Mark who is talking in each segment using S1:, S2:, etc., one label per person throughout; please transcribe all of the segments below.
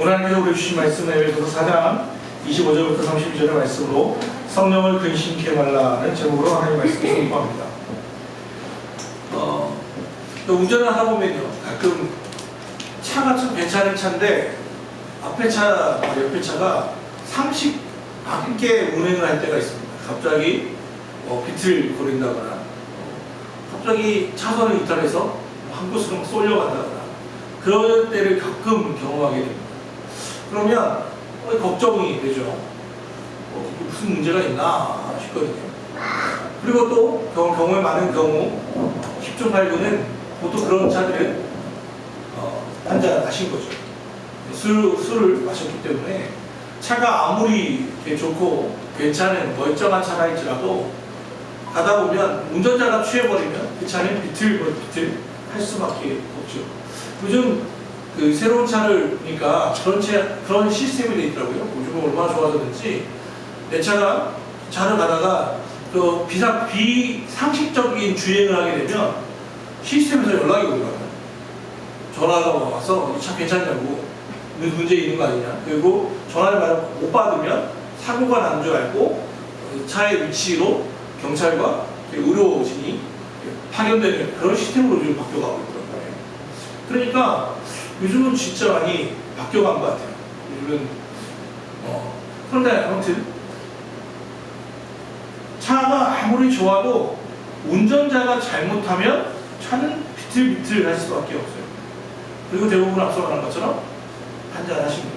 S1: 오늘 하나님께서 우리 주신 말씀 에베소서 4장 25절부터 32절의 말씀으로 성령을 근심케 말라는 제목으로 하나님 말씀을 선포합니다. 운전을 하다 보면요, 가끔 차가 좀 괜찮은 차인데 앞에 차, 옆에 차가 상식 밖에 운행을 할 때가 있습니다. 갑자기 비틀거린다거나 갑자기 차선을 이탈해서 한 곳으로 쏠려간다거나 그럴 때를 가끔 경험하게 됩니다. 그러면 걱정이 되죠. 무슨 문제가 있나 싶거든요. 그리고 또 경우에 많은 경우 10중 8구는 보통 그런 차들은 한잔 하신 거죠. 술을 마셨기 때문에 차가 아무리 좋고 괜찮은 멀쩡한 차라할지라도 가다 보면 운전자가 취해버리면 그 차는 비틀 할 수밖에 없죠. 요즘 그 새로운 차를 보니까 그런 시스템이 되어 있더라고요. 요즘은 얼마나 좋아졌는지 내 차를 가다가 그 비상식적인 주행을 하게 되면 시스템에서 연락이 오더라고요. 전화가 와서 이 차 괜찮냐고, 문제 있는 거 아니냐. 그리고 전화를 못 받으면 사고가 난 줄 알고 차의 위치로 경찰과 의료진이 파견되는 그런 시스템으로 요즘 바뀌어가고 있더라고요. 그러니까 요즘은 진짜 많이 바뀌어간 것 같아요. 요즘은 그런데 아무튼 차가 아무리 좋아도 운전자가 잘못하면 차는 비틀비틀 할 수밖에 없어요. 그리고 대부분 앞서 말한 것처럼 한잔 하십니다.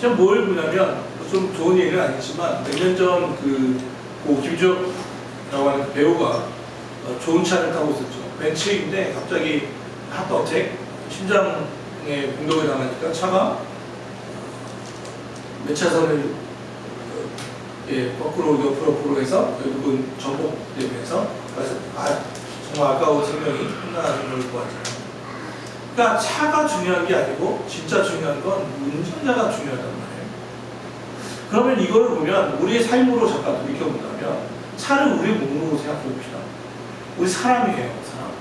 S1: 제가 뭘 보냐면 좀 좋은 얘기는 아니지만 몇 년 전 고 김주혁이라고 하는 배우가 좋은 차를 타고 있었죠. 벤츠인데 갑자기 하트어택, 심장에 공격을 당하니까 차가 몇 차선을 거꾸로 옆으로 해서 결국은 전복되면서 정말 아까운 생명이 끝나는 걸 보았잖아요. 그러니까 차가 중요한 게 아니고 진짜 중요한 건 운전자가 중요하단 말이에요. 그러면 이걸 보면 우리의 삶으로 잠깐 돌이켜본다면 차를 우리 몸으로 생각해 봅시다. 우리 사람이에요, 사람.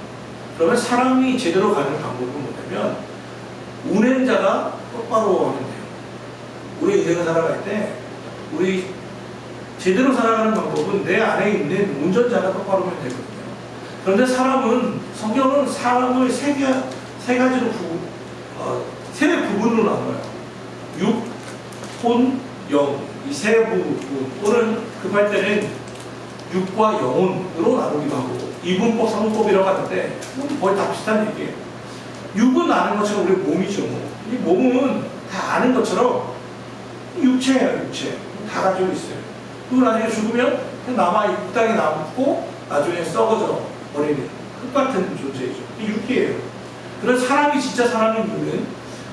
S1: 그러면 사람이 제대로 가는 방법은 뭐냐면 운행자가 똑바로 하면 돼요. 우리 인생을 살아갈 때 우리 제대로 살아가는 방법은 내 안에 있는 운전자가 똑바로 하면 되거든요. 그런데 성경은 사람을 세 가지로 세 부분으로 나눠요. 육, 혼, 영. 이 세 부분 또는 급할 때는 육과 영혼으로 나누기도 하고 이분법, 삼분법이라고 하는데 거의 다 비슷한 얘기예요. 육은 아는 것처럼 우리 몸이죠. 이 몸은 다 아는 것처럼 육체예요. 육체. 다 가지고 있어요. 그리고 나중에 죽으면 이 땅에 남고 나중에 썩어져 버리는 똑같은 존재이죠. 이 육이에요. 그래서 사람이 진짜 사람인 이유는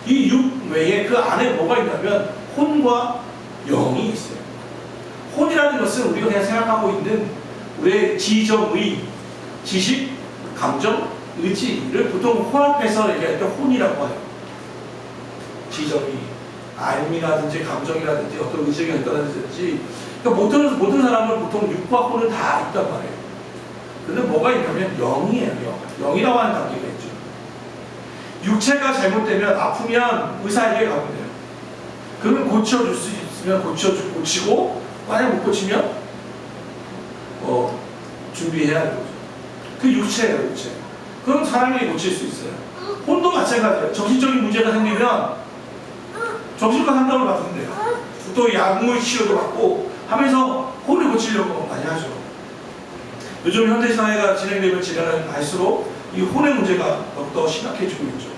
S1: 이 육 외에 그 안에 뭐가 있냐면 혼과 영이 있어요. 혼이라는 것은 우리가 그냥 생각하고 있는 우리의 지정의, 지식, 감정, 의지를 보통 혼합해서 얘기할 때 혼이라고 해요. 지정의, 알미라든지 감정이라든지 어떤 의식이 있다든지 그러니까 모든 사람은 보통 육과 혼은 다 있단 말이에요. 근데 뭐가 있냐면 영이에요. 영이라고 하는 단계가 있죠. 육체가 잘못되면 아프면 의사에게 가면 돼요. 그러면 고쳐줄 수 있으면 고치고 만약 못 고치면 준비해야 하는 거죠. 그 육체예요. 육체. 그럼 사람이 고칠 수 있어요. 혼도 마찬가지예요. 정신적인 문제가 생기면 정신과 상담을 받는데요. 또 약물 치료도 받고 하면서 혼을 고치려고 많이 하죠. 요즘 현대사회가 진행할수록 이 혼의 문제가 더욱더 심각해지고 있죠.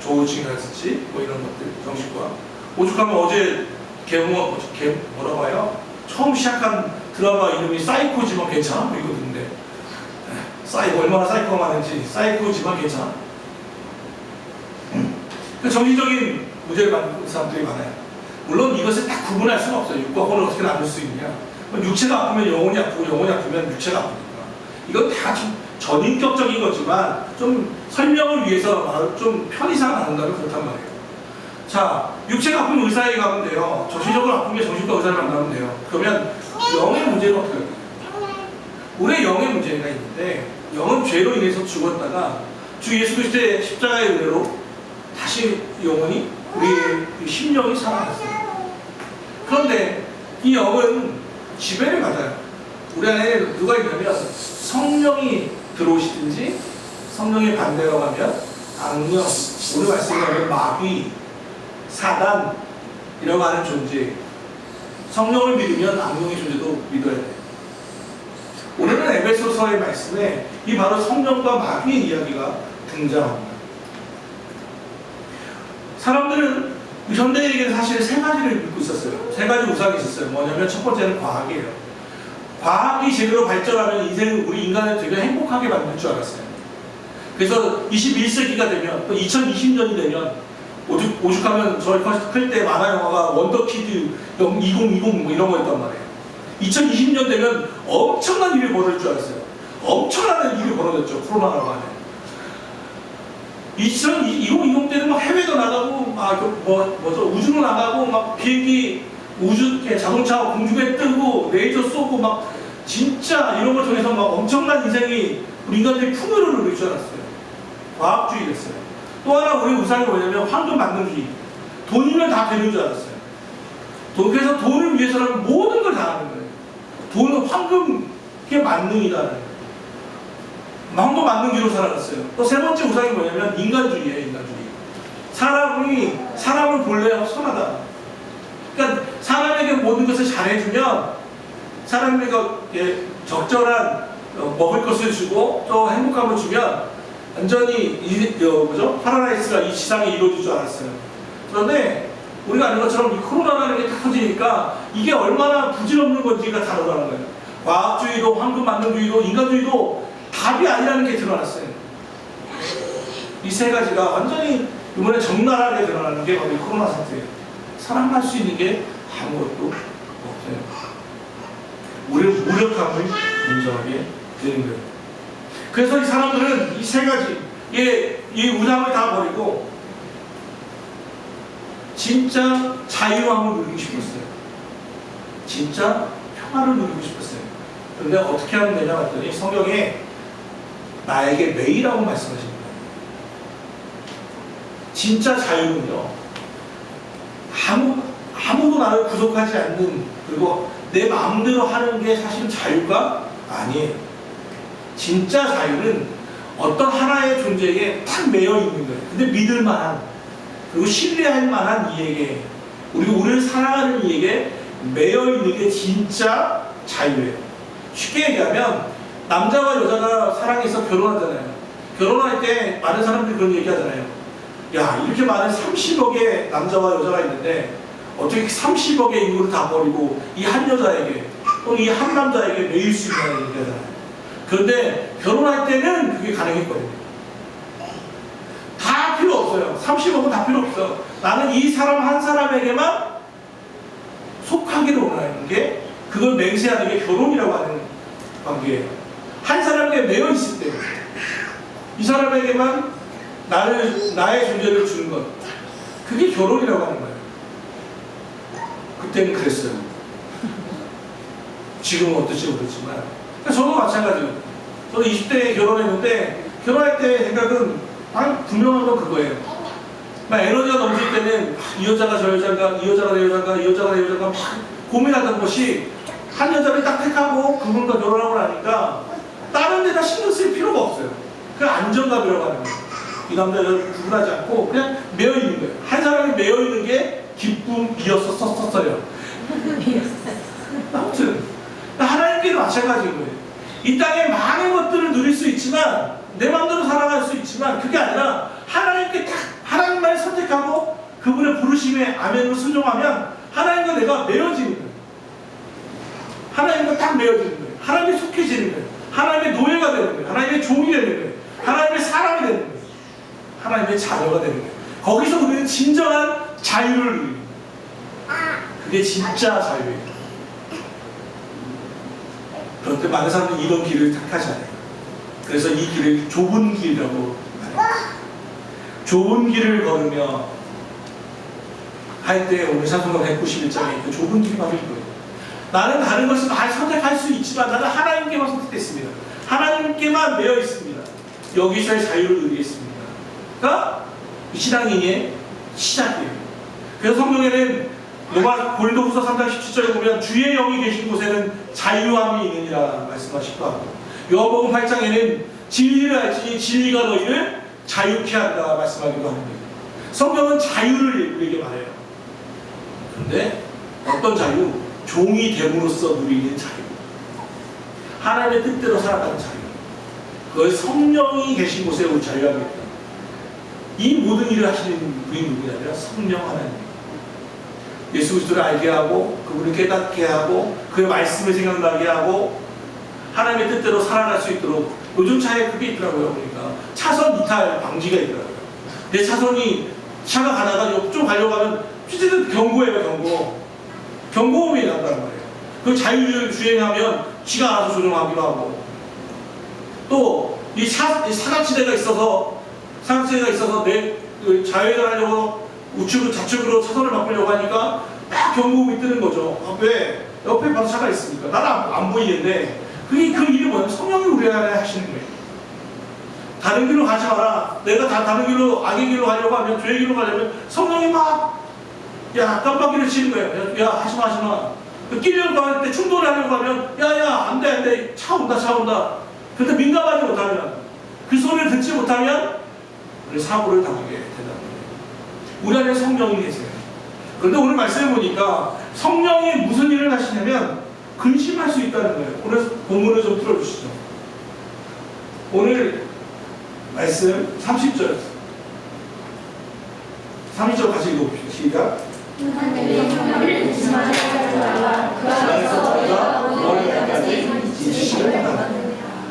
S1: 조울증이라든지 이런 것들, 정신과. 오죽하면 어제 뭐라고 해요? 처음 시작한 드라마 이름이 사이코지만 괜찮아? 이거 듣는데 얼마나 사이코가 많은지 사이코지만 괜찮아? 정신적인 문제를 받는 사람들이 많아요. 물론 이것을 딱 구분할 수는 없어요. 육과 혼을 어떻게 나눌 수 있냐. 육체가 아프면 영혼이 아프고 영혼이 아프면 육체가 아프니까. 이건 다 좀 전인격적인 거지만 좀 설명을 위해서 좀 편의상 나눈다면 그렇단 말이에요. 자, 육체가 아프면 의사에게 가면 돼요. 정신적으로 아프면 정신과 의사를 만나면 돼요. 그러면 영의 문제는 어떻게 할까요? 우리의 영의 문제가 있는데 영은 죄로 인해서 죽었다가 주 예수 그리스도의 십자가의 은혜로 다시 다시 영혼이 우리의 심령이 살아났어요. 그런데 이 영은 지배를 받아요. 우리 안에 누가 있냐면 성령이 들어오시든지 성령의 반대로 가면 악령, 오늘 말씀하면 마귀, 사단 이라고 하는 존재. 성령을 믿으면 악령의 존재도 믿어야 돼요. 오늘은 에베소서의 말씀에 이 바로 성령과 마귀의 이야기가 등장합니다. 사람들은 현대에게는 사실 세 가지를 믿고 있었어요. 세 가지 우상이 있었어요. 뭐냐면 첫 번째는 과학이에요. 과학이 제대로 발전하면 인생을, 우리 인간을 되게 행복하게 만들 줄 알았어요. 그래서 21세기가 되면, 또 2020년이 되면, 오죽하면 저희 클 때 만화 영화가 원더키드 2020 뭐 이런 거였단 말이에요. 2020년 되면 엄청난 일이 벌어질 줄 알았어요. 엄청난 일이 벌어졌죠. 코로나라고 하는. 2020 때는 막 해외도 나가고, 우주로 나가고, 막 비행기, 자동차 공중에 뜨고, 레이저 쏘고, 막, 진짜 이런 걸 통해서 막 엄청난 인생이 우리 인간들이 풍요를 누릴 줄 알았어요. 과학주의 됐어요. 또 하나 우리 우상이 뭐냐면 황금 만능주의. 돈이면 다 되는 줄 알았어요. 그래서 돈을 위해서는 모든 걸 다 하는 거예요. 돈은 황금의 만능이다는 거예요. 황금 만능주의로 살아갔어요. 또 세 번째 우상이 뭐냐면 인간주의예요. 인간주의. 사람을 본래 선하다. 그러니까 사람에게 모든 것을 잘해주면 사람에게 적절한 먹을 것을 주고 또 행복감을 주면 완전히 파라다이스가 이 지상에 이루어질 줄 알았어요. 그런데 우리가 아는 것처럼 이 코로나라는 게 딱 터지니까 이게 얼마나 부질없는 건지가 다르다는 거예요. 과학주의도 황금 만능주의도 인간주의도 답이 아니라는 게 드러났어요. 이 세 가지가 완전히 이번에 적나라하게 드러나는 게 바로 이 코로나 사태예요. 사랑할 수 있는 게 아무것도 없어요. 우리는 무력함을 인정하게 되는 거예요. 그래서 이 사람들은 이 세 가지, 이 우상을 다 버리고 진짜 자유함을 누리고 싶었어요. 진짜 평화를 누리고 싶었어요. 그런데 어떻게 하면 되냐 했더니 성경에 나에게 매이라고 말씀하십니다. 진짜 자유는요, 아무도 나를 구속하지 않는, 그리고 내 마음대로 하는 게 사실은 자유가 아니에요. 진짜 자유는 어떤 하나의 존재에게 딱 매여 있는 거예요. 근데 믿을 만한, 그리고 신뢰할 만한 이에게, 그리고 우리를 사랑하는 이에게 매여 있는 게 진짜 자유예요. 쉽게 얘기하면 남자와 여자가 사랑해서 결혼하잖아요. 결혼할 때 많은 사람들이 그런 얘기 하잖아요. 야, 이렇게 많은 30억의 남자와 여자가 있는데 어떻게 30억의 인구를 다 버리고 이 한 여자에게 또는 이 한 남자에게 매일 수 있냐는 얘기하잖아요. 그런데 결혼할 때는 그게 가능했거든요. 다 필요 없어요. 30억은 다 필요 없어. 나는 이 사람 한 사람에게만 속하기를 원하는 게, 그걸 맹세하는 게 결혼이라고 하는 관계예요. 한 사람에게 매여 있을 때 이 사람에게만 나의 존재를 주는 것, 그게 결혼이라고 하는 거예요. 그때는 그랬어요. 지금은 어떨지 모르지만. 저도 마찬가지예요. 저도 20대에 결혼했는데 결혼할 때 생각은 분명한 건 그거예요. 막 에너지가 넘칠 때는 이 여자가 저 여자인가, 이 여자가 내 여자인가, 이 여자가 내 여자인가 막 고민하던 것이, 한 여자를 딱 택하고 그분과 결혼하고 나니까 다른 데다 신경 쓸 필요가 없어요. 그 안정감이라고 하는 거예요. 이 남자를 구분하지 않고 그냥 매여 있는 거예요. 한 사람이 매여 있는 게 기쁨이었었어요. 아무튼 하나님께도 마찬가지인 거예요. 이 땅에 많은 것들을 누릴 수 있지만, 내 마음대로 살아갈 수 있지만, 그게 아니라 하나님께 딱 하나님만을 선택하고 그분의 부르심에 아멘으로 순종하면 하나님과 내가 매여지는 거예요. 하나님과 딱 매여지는 거예요. 하나님에 속해지는 거예요. 하나님의 노예가 되는 거예요. 하나님의 종이 되는 거예요. 하나님의 사람이 되는 거예요. 하나님의 자녀가 되는 거예요. 거기서 우리는 진정한 자유를 누립니다. 그게 진짜 자유예요. 그런데 많은 사람들이 이런 길을 택하지 않아요. 그래서 이 길을 좁은 길이라고 말해요. 좁은 길을 걸으며 할 때 오늘 사도행전 191장에 그 좁은 길이 바로 이거예요. 나는 다른 것을 다 선택할 수 있지만 나는 하나님께만 선택했습니다. 하나님께만 매여 있습니다. 여기서의 자유를 누리겠습니다. 그러니까 신앙인의 시작이에요. 그래서 성경에는 고린도후서 3장 17절에 보면 주의 영이 계신 곳에는 자유함이 있느니라 말씀하시기도 하고, 요한복음 8장에는 진리를 알지니 진리가 너희를 자유케 한다 말씀하기도 합니다. 성경은 자유를 우리에게 말해요. 그런데 어떤 자유? 종이 됨으로써 누리는 자유, 하나님의 뜻대로 살아가는 자유, 그걸 성령이 계신 곳에 우리 자유함이 있다. 이 모든 일을 하시는 분이 누구냐면 성령 하나님. 예수 그리스도를 알게 하고 그분을 깨닫게 하고 그의 말씀을 생각나게 하고 하나님의 뜻대로 살아갈 수 있도록, 요즘 차에 그게 있더라고요. 보니까 차선 이탈 방지가 있더라고요. 내 차선이 차가 가다가 옆쪽 가려고 하면 삐지듯 경고예요. 경고음이 난단 말이에요. 그 자율 주행하면 지가 알아서 조정하기도 하고, 또 이 사각지대가 있어서 내 좌회전 하려고 우측으로 좌측으로 차선을 바꾸려고 하니까 막 경고음이 뜨는 거죠. 아, 왜? 옆에 바로 차가 있으니까. 나는 안 보이는데, 그 일이 뭐냐면 성령이 우리 안에 하시는 거예요. 다른 길로 가지 마라. 내가 다른 길로, 악의 길로 가려고 하면, 죄의 길로 가려면 성령이 막 깜빡이를 치는 거예요. 야, 하지마. 끼려고 할 때, 충돌을 하려고 하면 안 돼. 차 온다. 그런데 민감하지 못하면, 그 소리를 듣지 못하면 우리 사고를 당하게 된다는 거예요. 우리 안에 성령이 계세요. 그런데 오늘 말씀을 보니까 성령이 무슨 일을 하시냐면 근심할 수 있다는 거예요. 오늘 본문을 좀 틀어주시죠. 오늘 말씀 30절 같이 읽어봅시다. 시작.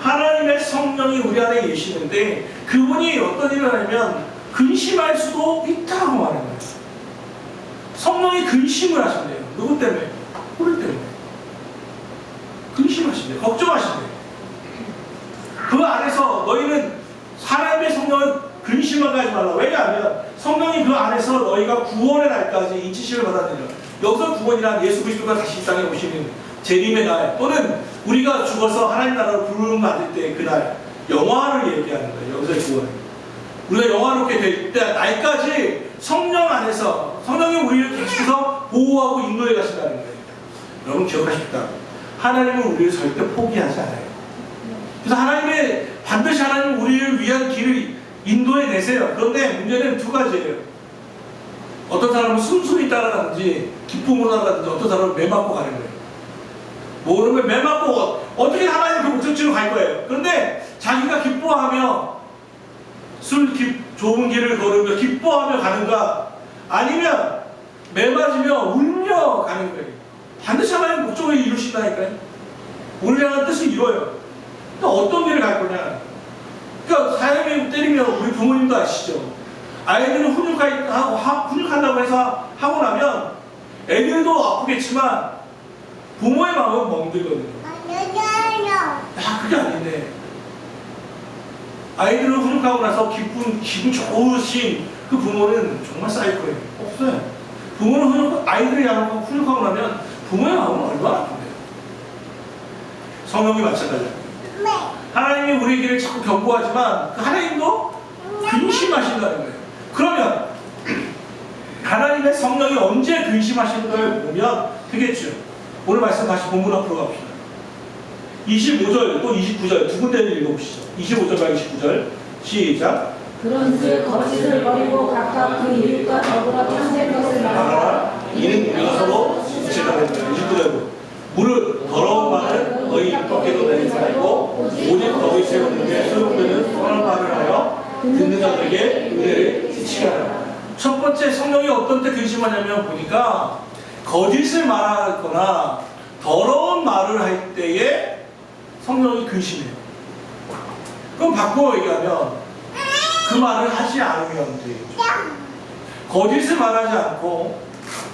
S1: 하나님의 성령이 우리 안에 계시는데 그분이 어떤 일을 하냐면 근심할 수도 있다고 말하는 거예요. 성령이 근심을 하신대요. 누구 때문에? 우리 때문에. 근심하신대요. 걱정하신대요. 그 안에서 너희는 하나님의 성령을 근심하게 하지 말라. 왜냐하면 성령이 그 안에서 너희가 구원의 날까지 인치심을 받았느니라. 여기서 구원이란 예수 그리스도가 다시 이 땅에 오시는 재림의 날, 또는 우리가 죽어서 하나님 나라로 부르는 받을 때 그날 영화를 얘기하는 거예요. 여기서 구원. 우리가 영화롭게 될 때 날까지 성령 안에서 성령이 우리를 계속해서 보호하고 인도해 가신다는 거예요. 여러분 기억하십시다. 하나님은 우리를 절대 포기하지 않아요. 그래서 반드시 하나님은 우리를 위한 길을 인도해 내세요. 그런데 문제는 두 가지예요. 어떤 사람은 순순히 따라가든지 기쁨으로 따라가든지, 어떤 사람은 매맞고 가는 거예요. 모르면 매맞고 어떻게 하나님 그 목적지로 갈 거예요. 그런데 자기가 기뻐하며 좋은 길을 걸으며 기뻐하며 가는가, 아니면 매맞으며 울며 가는 거예요. 반드시 하나님 목적을 이루신다니까요. 우리를 향한 뜻을 이뤄요. 또 어떤 길을 갈 거냐. 그러니까 사람이 때리면 우리 부모님도 아시죠. 아이들은 훈육한다고 해서 하고 나면 애들도 아프겠지만 부모의 마음은 멍들거든요. 그게 아닌데, 아이들을 훈육하고 나서 기분 좋으신 그 부모는 정말 사이코예요. 없어요. 부모는 아이들이 훈육하고 나면 부모의 마음은 얼마나 아픈데요. 성령이 마찬가지예요. 하나님이 우리에게 자꾸 경고하지만 그 하나님도 근심하신다는 거예요. 그러면 하나님의 성령이 언제 근심하시는 걸 보면 되겠죠. 오늘 말씀 다시 본문 앞으로 갑시다. 25절 또 29절 두 군데를 읽어보시죠. 25절과 29절 시작.
S2: 그런즉 거짓을 버리고 각각 그 이웃과 더불어 평생 것을 말하라.
S1: 이는 우리가 서로 지체가 됩니다. 29절 무릇 더러운 말을 너희 입 밖에도 내지 말고 오직 너희 세우는데 소용되는 선한 말을 하여 듣는 자들에게 은혜를 지치게 하라. 첫 번째, 성령이 어떤 때 근심하냐면 보니까 거짓을 말하거나 더러운 말을 할 때에 성령이 근심해요. 그럼 바꿔 얘기하면 그 말을 하지 않으면 돼요. 거짓을 말하지 않고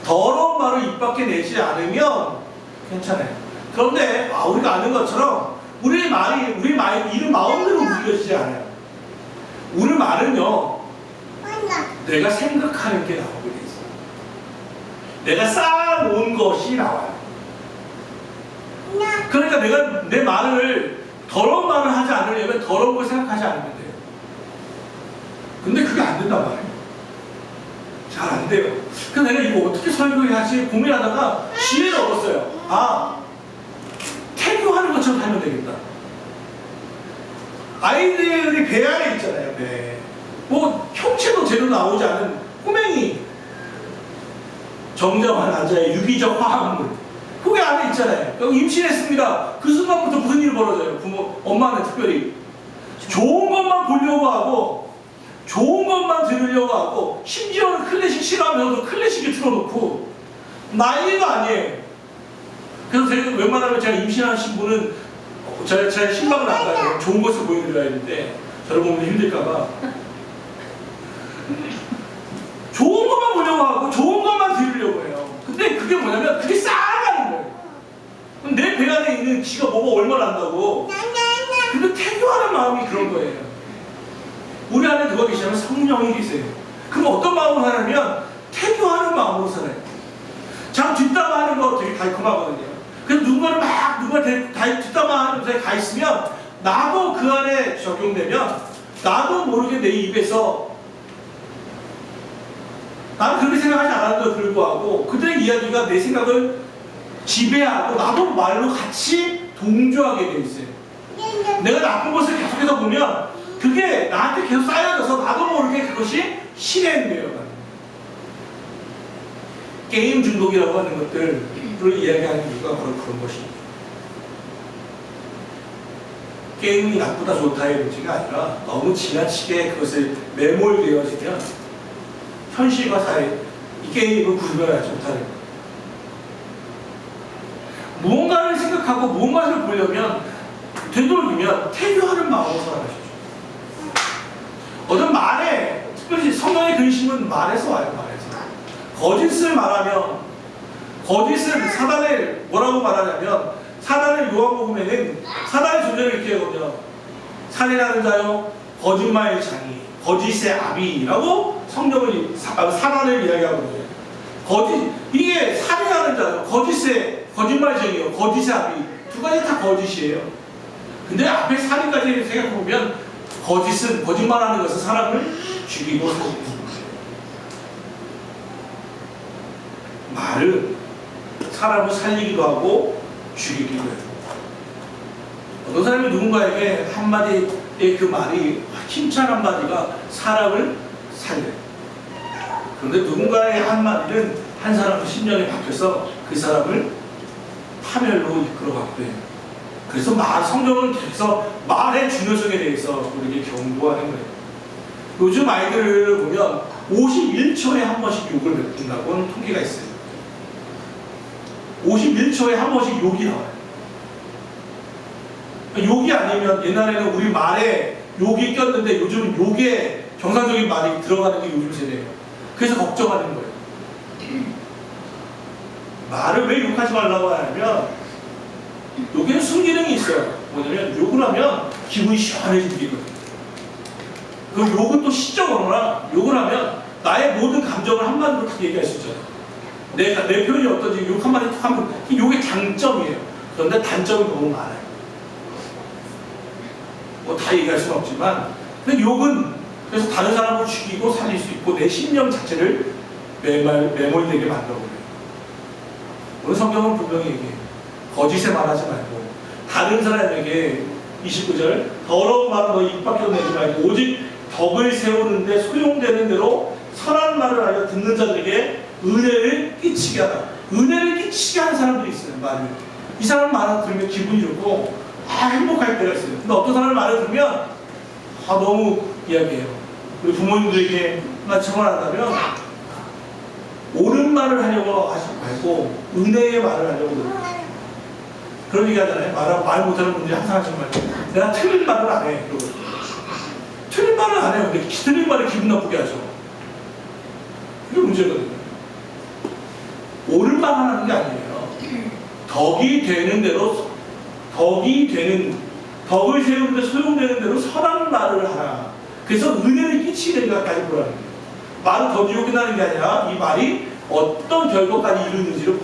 S1: 더러운 말을 입 밖에 내지 않으면 괜찮아요. 그런데 우리가 아는 것처럼 우리의 말이 이런 마음대로 움직여지지 않아요. 우리 말은요, 내가 생각하는 게 나오게 돼 있어요. 내가 쌓아놓은 것이 나와요. 그러니까 내가 내 말을 더러운 말을 하지 않으려면 더러운 걸 생각하지 않으면 돼요. 근데 그게 안 된단 말이에요. 안 돼요. 그래서 내가 이거 어떻게 설교해야지 고민하다가 지혜를 얻었어요. 아, 태교하는 것처럼 하면 되겠다. 아이들이 배 안에 있잖아요, 배. 뭐 형체도 제대로 나오지 않은 꼬맹이, 정정한 남자의 유기적 화합물, 그게 안에 있잖아요. 임신했습니다. 그 순간부터 무슨 일이 벌어져요? 부모, 엄마는 특별히 좋은 것만 보려고 하고, 좋은 것만 들으려고 하고, 심지어는 클래식 싫어하면서도 클래식을 틀어놓고, 난리가 아니에요. 그래서 제가 웬만하면 제가 임신하신 분은 제 신방을 안 가요. 좋은 것을 보여드려야 되는데 저를 보면 힘들까봐 좋은 것만 보려고 하고 좋은 것만 들으려고 해요. 근데 그게 뭐냐면 그게 쌓아가는 거예요. 내 배 안에 있는 지가 뭐가 얼마나 안다고. 근데 태교하는 마음이 그런 거예요. 우리 안에 누가 계시냐면 성령이 계세요. 그럼 어떤 마음으로 살냐면 태교하는 마음으로 살아요. 참 뒷담화하는 거 되게 달콤하거든요. 그래서 누군가를 막 누가 뒷담화하는 데가 있으면 나도 그 안에 적용되면 나도 모르게 내 입에서 나는 그렇게 생각하지 않았는데도 불구하고 그들의 이야기가 내 생각을 지배하고 나도 말로 같이 동조하게 돼 있어요. 내가 나쁜 것을 계속해서 보면 그게 나한테 계속 쌓여져서 나도 모르게 그것이 실행돼요. 게임 중독이라고 하는 것들을 이야기하는 이유가 바로 그런 것입니다. 게임이 나쁘다 좋다의 문제가 아니라 너무 지나치게 그것을 매몰되어지면 현실과 사회, 이 게임을 구분하지 못하는 거예요. 무언가를 생각하고 무언가를 보려면 되도록이면 태교하는 마음으로 살아가시죠. 어떤 말에, 특별히 성령의 근심은 말에서 와요. 말에서. 거짓을 말하면, 거짓은 사단을 뭐라고 말하냐면, 사단을 요한복음에는 사단의 존재를 이렇게 하거든요. 살인하는 자요, 거짓말 장이, 거짓의 아비라고 성경을 사단을 이야기하거든요. 거짓, 이게 살인하는 자요, 거짓말쟁이요, 거짓의 아비, 두 가지 다 거짓이에요. 근데 앞에 살인까지 생각해보면 거짓은, 거짓말하는 것은 사람을 죽이고 살리는 거예요. 말은 사람을 살리기도 하고 죽이기도 해요. 어떤 사람이 누군가에게 한마디의 그 말이, 힘찬 한마디가 사람을 살려요. 그런데 누군가의 한마디는 한 사람의 심령에 박혀서 그 사람을 파멸로 이끌어가기도 해요. 그래서 성경은 계속 말의 중요성에 대해서 우리에게 경고하는 거예요. 요즘 아이들을 보면 51초에 한 번씩 욕을 뱉는다고 하는 통계가 있어요. 51초에 한 번씩 욕이 나와요. 욕이 아니면 옛날에는 우리 말에 욕이 꼈는데 요즘은 욕에 정상적인 말이 들어가는 게 요즘 세대예요. 그래서 걱정하는 거예요. 말을 왜 욕하지 말라고 하냐면 욕에는 순기능이 있어요. 뭐냐면 욕을 하면 기분이 시원해지거든요. 그 욕은 또 시적으로나 욕을 하면 나의 모든 감정을 한마디로 딱 얘기할 수 있잖아요. 내 표현이 어떤지 욕 한마디 딱 하면 욕의 장점이에요. 그런데 단점이 너무 많아요. 뭐 다 얘기할 수는 없지만, 근데 욕은 그래서 다른 사람을 죽이고 살릴 수 있고 내 심령 자체를 매몰되게 만들어버려요. 오늘 성경은 분명히 얘기해요. 거짓에 말하지 말고 다른 사람에게 29절 더러운 말은 너 입 밖으로 내지 말고 오직 덕을 세우는데 소용되는 대로 선한 말을 알려 듣는 자들에게 은혜를 끼치게 하라. 은혜를 끼치게 하는 사람들이 있어요. 말을. 이 사람 말을 들으면 기분이 좋고 행복할 때가 있어요. 근데 어떤 사람의 말을 들으면 너무 이야기해요. 우리 부모님들에게 하나 청원한다면 옳은 말을 하려고 하지 말고 은혜의 말을 하려고 그래요. 그런 얘기 하잖아요. 말 못하는 분들이 항상 하시는 말이에요. 내가 틀린 말을 안 해. 그러고. 틀린 말을 안 해요. 근데 틀린 말을 기분 나쁘게 하죠. 그게 문제거든요. 옳은 말을 하는 게 아니에요. 덕이 되는 대로, 덕을 세우는데 소용되는 대로 선한 말을 하라. 그래서 은혜를 끼치는 것까지 보라는 거예요. 말은 더 지옥이 나는 게 아니라 이 말이 어떤 결과까지 이루는지를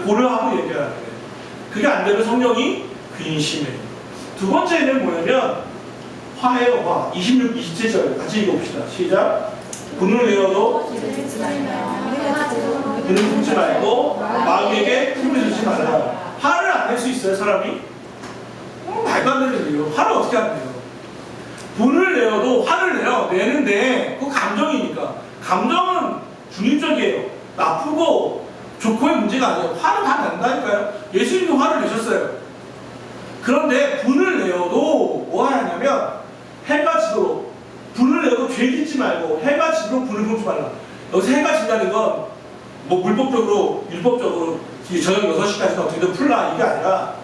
S1: 고려하고 얘기하는 거예요. 그게 안 되면 성령이 근심해요. 두 번째는 뭐냐면 화예요. 화. 26, 27절 같이 읽어봅시다. 시작. 분을 내어도 분을 품지 말고 마귀에게 틈을 주지 말라. 화를 안 낼 수 있어요, 사람이? 말도 안 되는 일이에요. 화를 어떻게 안 내요? 분을 내어도 화를 내는데 그거 감정이니까. 감정은 중립적이에요. 나쁘고 좋고의 문제가 아니에요. 화는 다 난다니까요. 예수님도 화를 내셨어요. 그런데 분을 내어도 뭐 하냐면 해가 지도록 분을 내어도 죄 짓지 말고 해가 지도록 분을 품지 말라. 여기서 해가 진다는 건 뭐 물법적으로 율법적으로 저녁 6시까지는 어떻게든 풀라 이게 아니라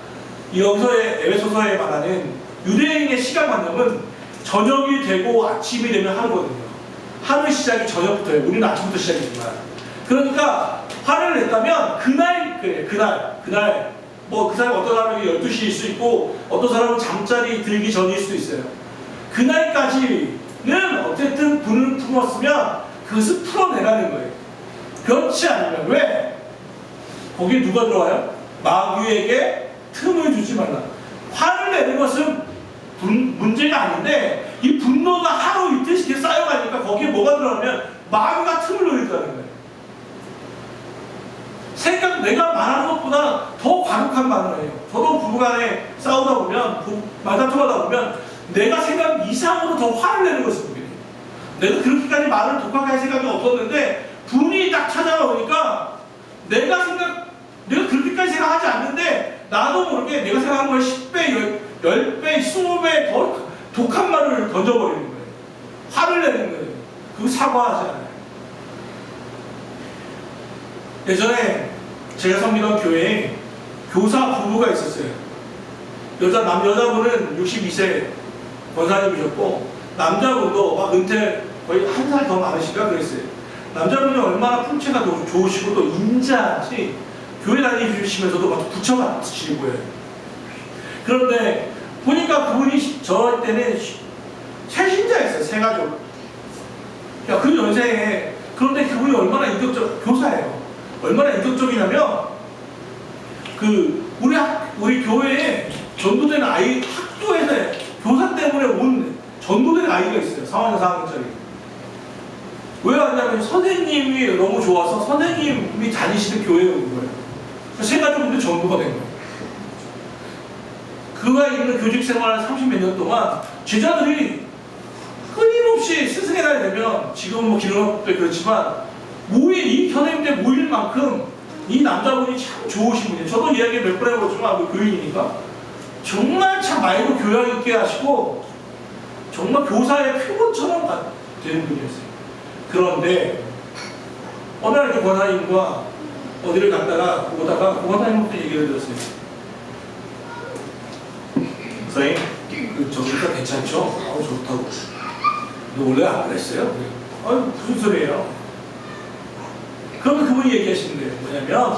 S1: 여기서의 에베소서에 말하는 유대인의 시간관념은 저녁이 되고 아침이 되면 하루거든요. 하루의 시작이 저녁부터예요. 우리는 아침부터 시작이지만. 그러니까 화를 냈다면 그날 뭐 그 사람이 어떤 사람이 12시일 수 있고 어떤 사람은 잠자리 들기 전일 수도 있어요. 그날까지는 어쨌든 분을 품었으면 그것을 풀어내라는 거예요. 그렇지 않으면 왜? 거기에 누가 들어와요? 마귀에게 틈을 주지 말라. 화를 내는 것은 문제가 아닌데 이 분노가 하루 이틀씩 이렇게 쌓여가니까 거기에 뭐가 들어가면 마귀가 틈을 노린다는 거예요. 내가 말하는 것보다 더 과격한 말을 해요. 저도 부부간에 싸우다 보면 말다툼하다 보면 내가 생각 이상으로 더 화를 내는 것을 보게 돼요. 내가 그렇게까지 말을 독하게 할 생각이 없었는데 분이 딱 찾아오니까 내가 그렇게까지 생각하지 않는데 나도 모르게 내가 생각한 거에 10배, 10배, 20배 더 독한 말을 던져버리는 거예요. 화를 내는 거예요. 그거 사과하지 않아요. 예전에 제가 섬기던 교회에 교사 부부가 있었어요. 여자분은 62세 권사님이셨고 남자분도 막 은퇴 거의 한 살 더 많으시니까 그랬어요. 남자분이 얼마나 풍채가 좋으시고 또 인자한지 교회 다니시면서도 막 부처같이 보여요. 그런데 보니까 그분이 저 때는 세 신자였어요. 세 가족. 그 연세에. 그런데 그분이 얼마나 교사예요. 얼마나 인격적이냐면 우리 교회에 전도된 아이 학교에서 교사 때문에 온 전도된 아이가 있어요. 4학년 4학년짜리. 왜 왔냐면 선생님이 너무 좋아서 선생님이 다니시는 교회에 온 거예요. 세 가족인데 전도가 된 거예요. 그가 있는 교직 생활 30몇 년 동안 제자들이 끊임없이 스승의 날이 되면 지금은 뭐 기록도 그렇지만 이 선생님 때 모일 만큼 이 남자분이 참 좋으신 분이에요. 저도 이야기 몇 번 해보지만 교인이니까 정말 참 맑고 교양 있게 하시고 정말 교사의 표본처럼 되는 분이었어요. 그런데 어느 날 그 권사님과 어디를 갔다가 오다가 그 권사님한테 얘기를 들었어요. 선생님, 저기가 괜찮죠? 좋다고. 너 원래 안 그랬어요? 무슨 소리예요? 그러면 그분이 얘기하시는 거예요. 뭐냐면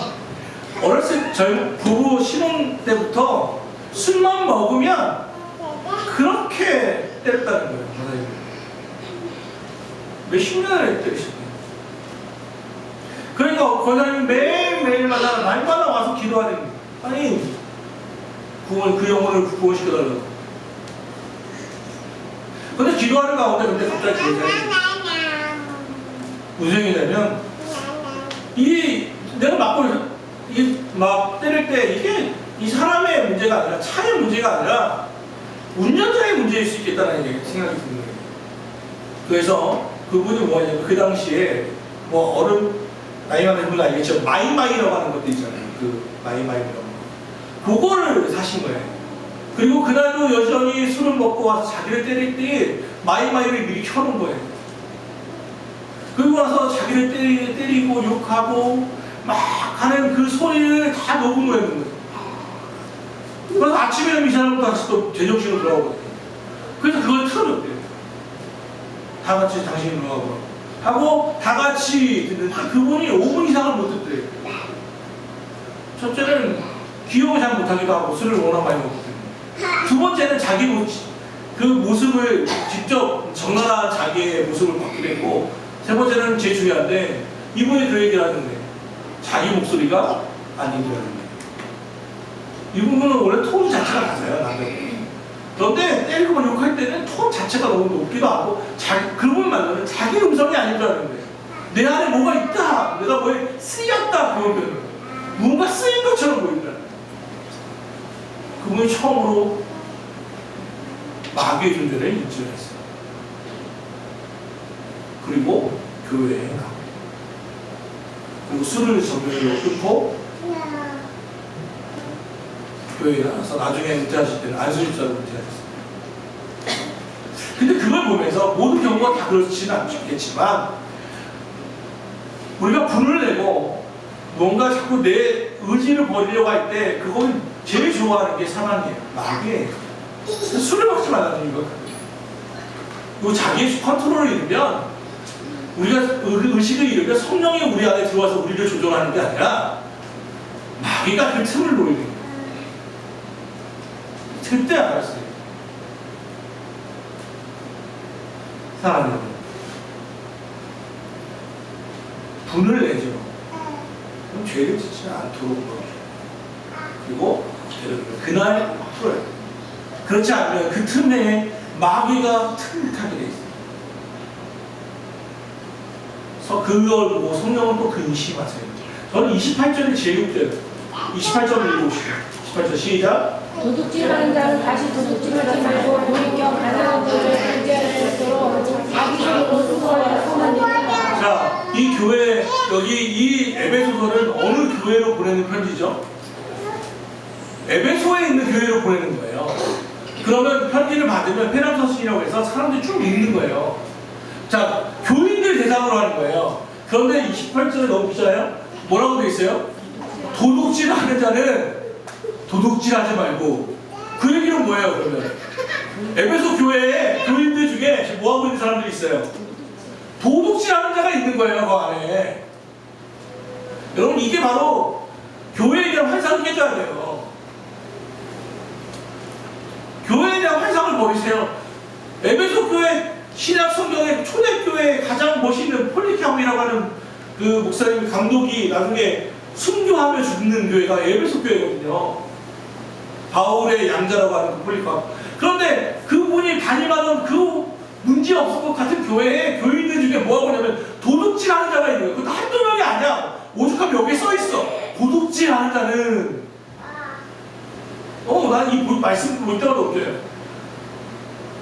S1: 어렸을 때 부부 신혼 때부터 술만 먹으면 그렇게 때렸다는 거예요. 몇십 년을 때리셨대요. 그러니까 권사님이 매일마다 날마다 와서 기도하는 거예요. 아니 그 영혼을 구원시켜달라고. 근데 기도하는 가운데 근데 갑자기 무슨 얘기냐면 내가 막 때릴 때 이게 이 사람의 문제가 아니라 차의 문제가 아니라 운전자의 문제일 수 있겠다는 생각이 드는 거예요. 그래서 그분이 뭐냐면 그 당시에 뭐 나이 많은 분 알겠죠? 마이마이라고 하는 것도 있잖아요. 그 마이마이라고. 그거를 사신 거예요. 그리고 그날도 여전히 술을 먹고 와서 자기를 때릴 때 마이마이를 미리 켜놓은 거예요. 그리고 와서 자기를 때리고 욕하고 막 하는 그 소리를 다 녹음을 했는 거예요. 그래서 아침에는 이 사람은 다시 또 제정신으로 돌아오거든요. 그래서 그걸 틀어줬대요. 다 같이 당신이 누나하고 하고 다 같이 듣는데 그분이 5분 이상을 못 듣더래요. 첫째는 기억을 잘 못하기도 하고 술을 워낙 많이 먹거든요. 두 번째는 자기 그 모습을 직접 적나라한 자기의 모습을 바꾸게 했고, 세 번째는 제일 중요한데 이분이 그 얘기를 하는데 자기 목소리가 아니더라는 거예요. 이 부분은 원래 톤 자체가 낮아요. 남자분. 그런데 때리고 욕할 때는 톤 자체가 너무 높기도 하고 그분 말로는 자기 음성이 아니라는 거예요. 내 안에 뭐가 있다. 내가 뭐에 쓰였다. 그러면 뭔가 쓰인 것처럼 보인다. 그분이 처음으로 마귀의 존재를 인정했어요. 그리고 교회에 나오고 그리고 술을 정면으로 끊고 교회에 나와서 나중에 은퇴하실 때는 안수집사로 은퇴하셨어요. 근데 그걸 보면서 모든 경우가 다 그렇지는 않겠지만 우리가 분을 내고 뭔가 자꾸 내 의지를 버리려고 할 때 그건 제일 좋아하는 게 사망이에요. 마귀예요. 술을 먹지 말라는 이유가 그리고 자기의 컨트롤을 잃으면 우리가 의식을 잃으면 성령이 우리 안에 들어와서 우리를 조절하는 게 아니라 마귀가 그 틈을 노리는 거예요. 절대 안 알았어요. 사랑하는 여러분, 분을 내죠. 그럼 죄를 짓지 않도록 그리고 그날 풀어요. 그렇지 않으면 그 틈에 마귀가 틈을 타게 돼 있어요. 그래서 그걸 보고 성령은 또 근심하세요. 저는 28절이 제일 웃겨요. 28절을 읽어보시죠. 28절 시작.
S2: 도둑질하는 자는 다시 도둑질하지 말고 돌이켜 가난한 자를 편지할 수 있도록 자기 손으로 수고하여 선한 일을 하라.
S1: 자, 이 교회 여기 이 에베소서를 어느 교회로 보내는 편지죠? 에베소에 있는 교회로 보내는 거예요. 그러면 편지를 받으면 페람서신이라고 해서 사람들이 쭉 읽는 거예요. 자, 교인들 대상으로 하는 거예요. 그런데 28절에 너무 비잖아요? 뭐라고 되어 있어요? 도둑질 하는 자는 도둑질하지 말고. 그 얘기는 뭐예요 그러면? 에베소 교회에 교인들 중에 뭐 하고 있는 사람들이 있어요? 도둑질하는 자가 있는 거예요 그 안에. 여러분 이게 바로 교회에 대한 환상을 깨져야 돼요. 교회에 대한 환상을 버리세요. 에베소 교회 신약 성경의 초대교회의 가장 멋있는 폴리카몬이라고 하는 그 목사님 감독이 나중에 순교하며 죽는 교회가 에베소 교회거든요. 바울의 양자라고 하는 그 폴리카몬. 그런데 그분이 다니마던 그 문제 없을 것 같은 교회에 교인들 중에 뭐하고 있냐면 도둑질 하는 자가 있는 거예요. 그것도 한두 명이 아니야. 오죽하면 여기에 써있어. 도둑질 하는 자는 난 이 말씀 볼 때마다 웃겨요.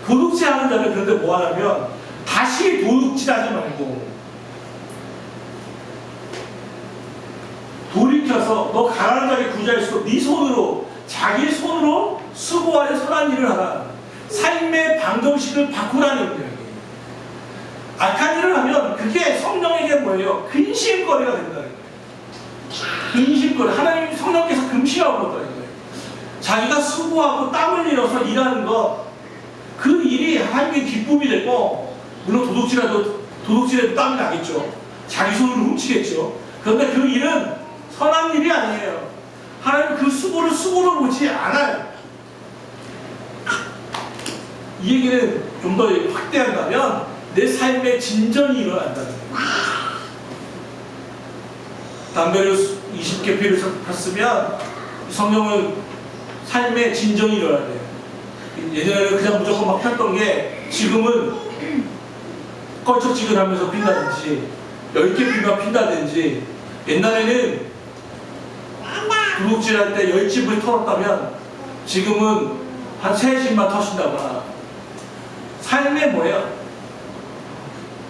S1: 도둑질 하는 자는 그런데 뭐 하냐면 다시 도둑질하지 말고 돌이켜서 너 가난한 자에게 구제할 수 없고 네 손으로 자기 손으로 수고하여 선한 일을 하라. 삶의 방정식을 바꾸라는 거예요. 악한 일을 하면 그게 성령에게 뭐예요? 근심거리가 된다는 거예요. 근심거리. 하나님 성령께서 금시하고 있다는 거예요. 자기가 수고하고 땀을 흘려서 일하는 것, 그 일이 하나님의 기쁨이 되고, 물론 도둑질해도 땀이 나겠죠. 자기 손으로 훔치겠죠. 그런데 그 일은 선한 일이 아니에요. 하나님 그 수고를 수고로 보지 않아요. 이 얘기는 좀 더 확대한다면 내 삶에 진전이 일어난다는 거예요. 담배를 20개 피를 폈으면 성령은 삶에 진전이 일어나야 돼요. 예전에는 그냥 무조건 막 폈던 게 지금은 껄쩍지근하면서 핀다든지 10개 피면 핀다든지. 옛날에는 도둑질할 때 10집을 털었다면 지금은 한 3집만 터신다거나. 삶의 뭐예요?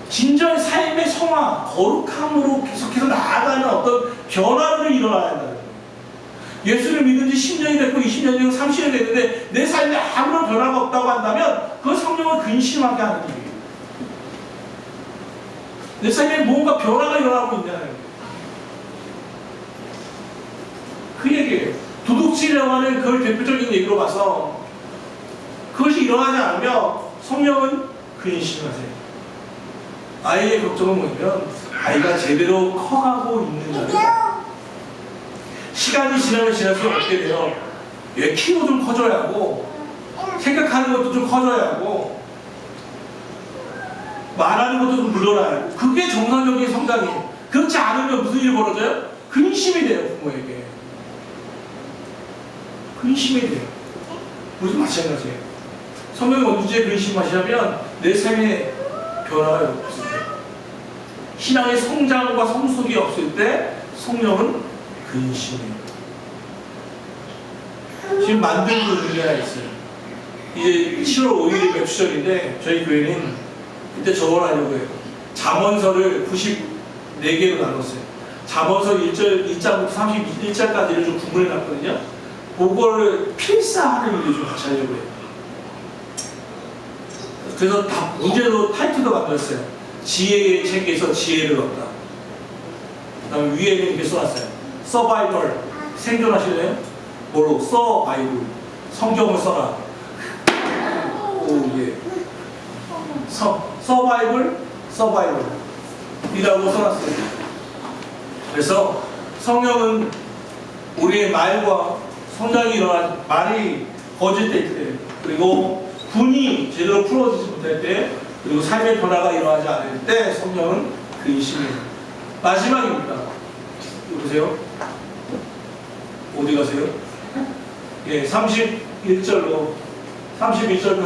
S1: 진정한 삶의 성화, 거룩함으로 계속해서 나아가는 어떤 변화를 일어나야 한다는 거예요. 예수를 믿은 지 10년이 됐고 20년이 됐고 30년이 됐는데 내 삶에 아무런 변화가 없다고 한다면 그 성령을 근심하게 하는 일이에요. 내 삶에 뭔가 변화가 일어나고 있냐는 거예요. 그 얘기예요. 도둑질이라고 하는 그걸 대표적인 얘기로 봐서 그것이 일어나지 않으면 성령은 근심하세요. 아이의 걱정은 뭐냐면 아이가 제대로 커가고 있는가. 시간이 지나면 지날수록 어떻게 돼요? 얘 키도 좀 커져야 하고 생각하는 것도 좀 커져야 하고 말하는 것도 좀 늘어나야 하고 그게 정상적인 성장이에요. 그렇지 않으면 무슨 일이 벌어져요? 근심이 돼요. 부모에게 근심이 돼요. 우리도 마찬가지예요. 성령이 언제 근심하시냐면 내 삶에 변화가 없을 때, 신앙의 성장과 성숙이 없을 때 성령은 근심해요. 지금 만든 그 의미가 있어요. 이제 7월 5일이 맥주절인데 저희 교회는 그때 저걸 하려고 해요. 잠언서를 94개로 나눴어요. 잠언서 1장부터 31장까지를 좀 구분해 놨거든요. 그거를 필사하는 일을 좀 같이 하려고 해요. 그래서 다 문제도 타이틀도 만들었어요. 지혜의 책에서 지혜를 얻다. 그 다음에 위에는 이렇게 써놨어요. 서바이벌, 생존하실래요? 뭐로? 서바이블, 성경을 써라. 오, 예. 서바이벌 이라고 써놨어요. 그래서 성령은 우리의 말과 성장이 일어난 말이 거짓될 때, 그리고 분이 제대로 풀어지지 못할 때, 그리고 삶의 변화가 일어나지 않을 때 성령은 근심이에요. 마지막입니다. 이거 보세요. 어디 가세요? 예, 31절로 32절로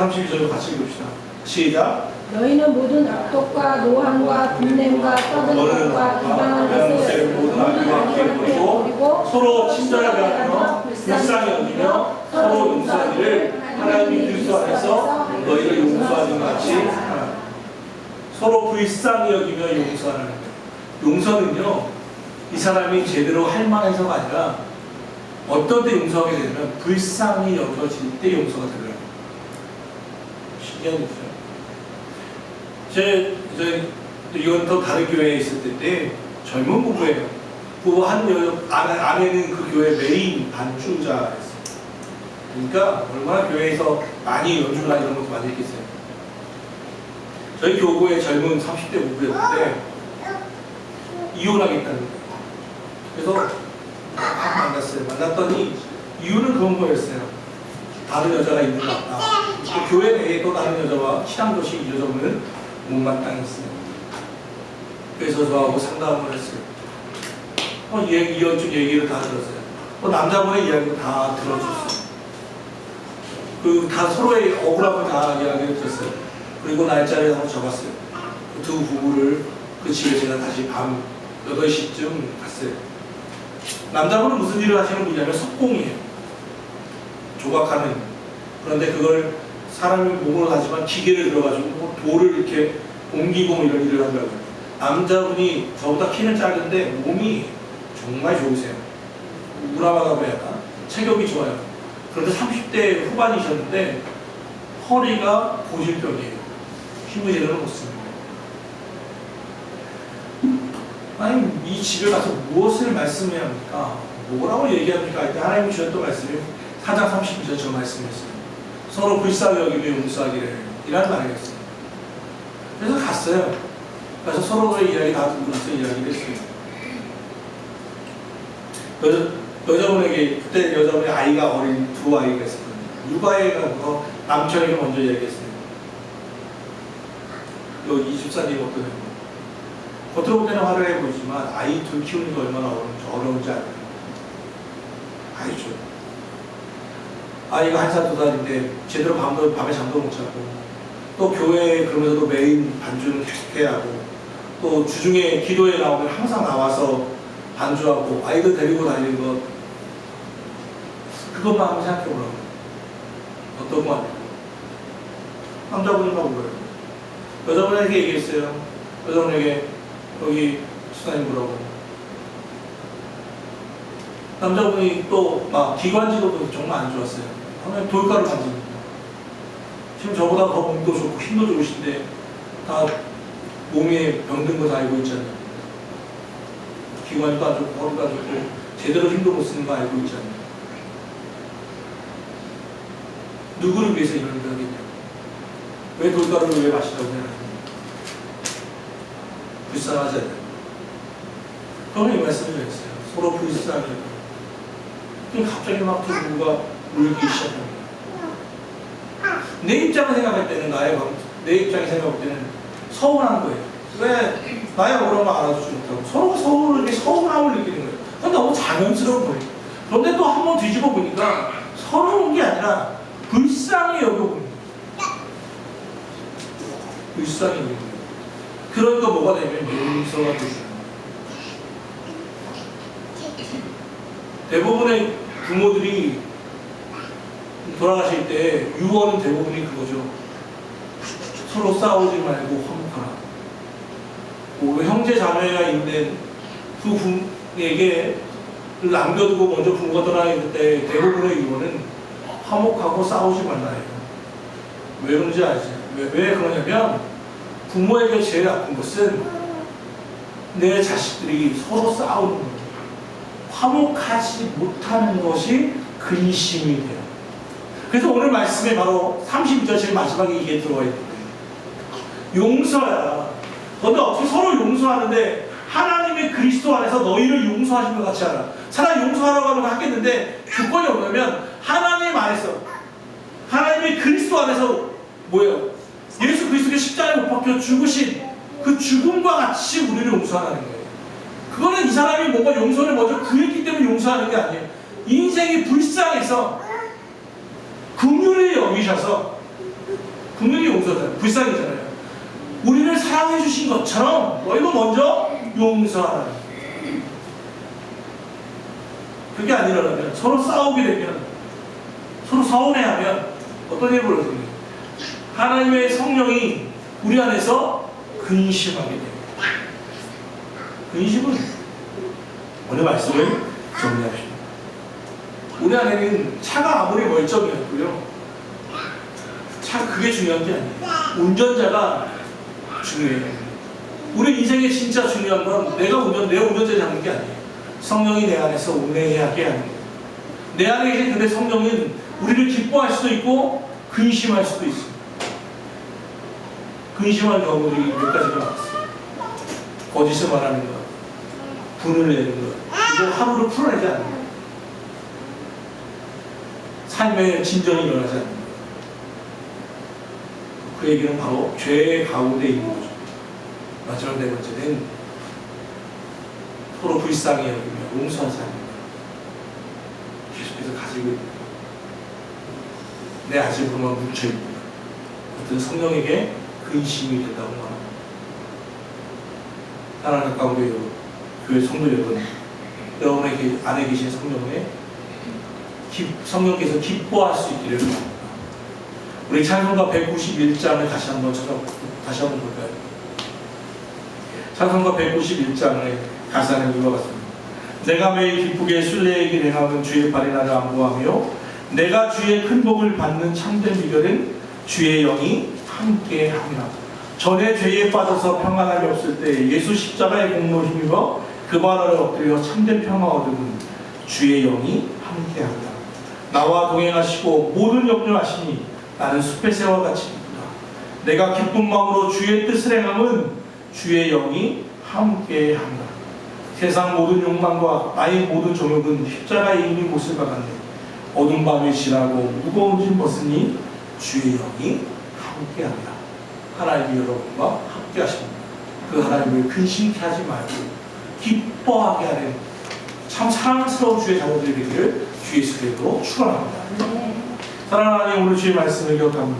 S1: 같이 읽읍시다. 시작.
S2: 너희는 모든 악독과 노함과 분냄과 떠드는 것과 비방하는 것을
S1: 모든 악의와 악의를 버리고 서로 친절하게 하며 불쌍히 여기며 서로 용서하기를 하나님이 그리스도 안에서 너희를 용서하는 것 같이 하라. 서로 불쌍히 여기며 용서하는 거예요. 용서는요, 이 사람이 제대로 할 만해서가 아니라 어떤 때 용서하게 되면 불쌍히 여겨질 때 용서가 되더라고요. 신기한 일이죠. 이건 또 다른 교회에 있을 때 젊은 부부예요. 부부 아내는 그 교회 메인 반주자였어요. 그러니까 얼마나 교회에서 많이 연주나 이런 것도 많이 했겠어요. 저희 교구에 젊은 30대 부부였는데 이혼하겠다는 거예요. 그래서 만났어요. 만났더니 이유는 그런 거였어요. 다른 여자가 있는 것 같다. 또 교회 내에 또 다른 여자와 신앙도시 이 여자분은 못마땅했어요. 그래서 저하고 상담을 했어요. 이쪽 얘기를 다 들었어요. 남자분의 이야기도 다 들어줬어요. 그리고 다 서로의 억울함을 다 이야기를 들었어요. 그리고 날짜를 한번 적었어요. 그 두 부부를 그 집에 제가 다시 밤 8시쯤 갔어요. 남자분은 무슨 일을 하시는 분이냐면 석공이에요. 조각하는. 그런데 그걸 사람이 몸으로 하지만 기계를 들어가지고 돌을 이렇게 옮기고 이런 일을 한다고요. 남자분이 저보다 키는 작은데 몸이 정말 좋으세요. 우람하다고 해야 하나? 체격이 좋아요. 그런데 30대 후반이셨는데 허리가 고질병이에요. 힘을 제대로 못 씁니다. 아니, 이 집에 가서 무엇을 말씀해야 합니까? 뭐라고 얘기합니까? 이때 하나님이 주셨던 말씀이 4장 32절 저 말씀이었어요. 서로 불쌍히 여기며 용서하기를 이라는 말이었어요. 그래서 갔어요. 그래서 서로의 이야기 다 듣고 나서 이야기를 했어요. 여자분에게, 그때 여자분의 아이가 어린 두 아이가 있었거든요. 육아에 가서 남편에게 먼저 이야기했어요. 이 집사님 어떠냐고. 겉으로 볼 때는 화려해 보이지만 아이 둘 키우는 게 얼마나 어려운지 알아요. 아이죠. 아이가 1살 2살인데 제대로 밤에 잠도 못 자고, 또 교회에 그러면서도 메인 반주는 계속해야 하고, 또 주중에 기도에 나오면 항상 나와서 반주하고 아이들 데리고 다니는 것, 그것만 한번 생각해 보라고. 어떤 거 같아요? 남자분인가 보고요. 여자분에게 얘기했어요. 여자분에게 여기 수사님 뭐라고. 남자분이 또 막 기관지도 정말 안 좋았어요. 그냥 돌가루 만집니다. 지금 저보다 더 몸도 좋고 힘도 좋으신데 다 몸에 병든 거 다 알고 있잖아요. 기관지도 안 좋고 허리도 안 좋고 제대로 힘도 못 쓰는 거 알고 있잖아요. 누구를 위해서 이런 일을 하겠냐? 왜 돌가루를 왜 마시라고 생각합니까? 불쌍하지 않아요. 그러면 이 말씀을 했어요. 서로 불쌍히. 갑자기 막 두 부부가 울기 시작합니다. 내 입장을 생각할 때는 내 입장에 생각할 때는 서운한 거예요. 왜 나의 억울함을 알아주지 못하고 서로가 서로에게 서운함을 느끼는 거예요. 그건 너무 자연스러운 거예요. 그런데 또 한 번 뒤집어 보니까 서러운 게 아니라 불쌍히 여겨봅니다. 불쌍히 여기는 거예요. 그러니까 뭐가 되면 용서가 되죠. 대부분의 부모들이 돌아가실 때 유언은 대부분이 그거죠. 서로 싸우지 말고 화목하라. 뭐 형제 자매가 있는 두 부에게 남겨두고 먼저 부모가 떠나갈 때 대부분의 유언은 화목하고 싸우지 말라예요. 왜 그런지 알지? 왜 그러냐면 부모에게 제일 아픈 것은 내 자식들이 서로 싸우는 거예요. 화목하지 못하는 것이 근심이 돼요. 그래서 오늘 말씀에 바로 32절 제일 마지막에 이게 들어와 있는 거예요. 용서야. 근데 어떻게 서로 용서하는데 하나님의 그리스도 안에서 너희를 용서하신 것 같지 않아. 차라리 용서하라고 하면 하겠는데 조건이 없냐면 하나님 안에서 하나님의 그리스도 안에서 뭐예요? 예수 그리스도의 십자가에 못 박혀 죽으신 그 죽음과 같이 우리를 용서하는 거예요. 그거는 이 사람이 뭔가 용서를 먼저 구했기 때문에 용서하는 게 아니에요. 인생이 불쌍해서 긍휼히 여기셔서 긍휼히 용서잖아요. 불쌍이잖아요. 우리를 사랑해 주신 것처럼 너희도 먼저 용서하라. 그게 아니라면 서로 싸우게 되면 서로 서운해하면 어떤 일이 벌어집니까? 하나님의 성령이 우리 안에서 근심하게 돼요. 근심은 오늘 말씀을 정리합시다. 우리 안에는 차가 아무리 멀쩡해도요, 차 그게 중요한 게 아니에요. 운전자가 중요해요. 우리 인생에 진짜 중요한 건 내 운전자 잡는 게 아니에요. 성령이 내 안에서 운행하게 하는 거예요. 내 안에 계신 근데 성령은 우리를 기뻐할 수도 있고 근심할 수도 있습니다. 근심할 경우들이 몇 가지가 나왔어요. 거짓을 말하는 것, 분을 내는 것, 그리고 하루를 풀어내지 않는 것, 삶의 진전이 일어나지 않는 것. 그 얘기는 바로 죄의 가운데 있는 거죠. 마지막 네 번째는 서로 불쌍히 여기며 용서하지 않는 것. 계속해서 가지고 있는 것. 내 아직으로만 뭉쳐있는 것. 어떤 성령에게 근심이 된다고 말합니다. 하나님 가운데 교회 성도 여러분, 여러분의 안에 계신 성령께서 기뻐할 수 있기를 바랍니다. 우리 찬송가 191장을 다시 한번 볼까요? 찬송가 191장의 가사는 이와 같습니다. 내가 매일 기쁘게 순례의 길 행하면 주의 발이 나를 안보하며 내가 주의 큰 복을 받는 참된 비결은 주의 영이 함께하리라. 전에 죄에 빠져서 평안함이 없을 때 예수 십자가의 공로 힘입어 그 발 아래 엎드려 참된 평화 얻음은 주의 영이 함께하리라. 나와 동행하시고 모든 염려하시니 나는 숲의 새와 같이 기쁘다. 내가 기쁜 마음으로 주의 뜻을 행함은 주의 영이 함께하리라. 세상 모든 욕망과 나의 모든 정욕은 십자가에 이미 못을 박았네. 어두운 밤에 지나고 무거운 짐 벗으니 주의 영이 함께합니다. 하나님이 여러분과 함께 하십니다. 그 하나님을 근심케 하지 말고 기뻐하게 하는 참 사랑스러운 주의 자녀들이 되기를 주 예수 그리스도로 축원합니다. 사랑하는 하나님, 오늘 주의 말씀을 기억합니다.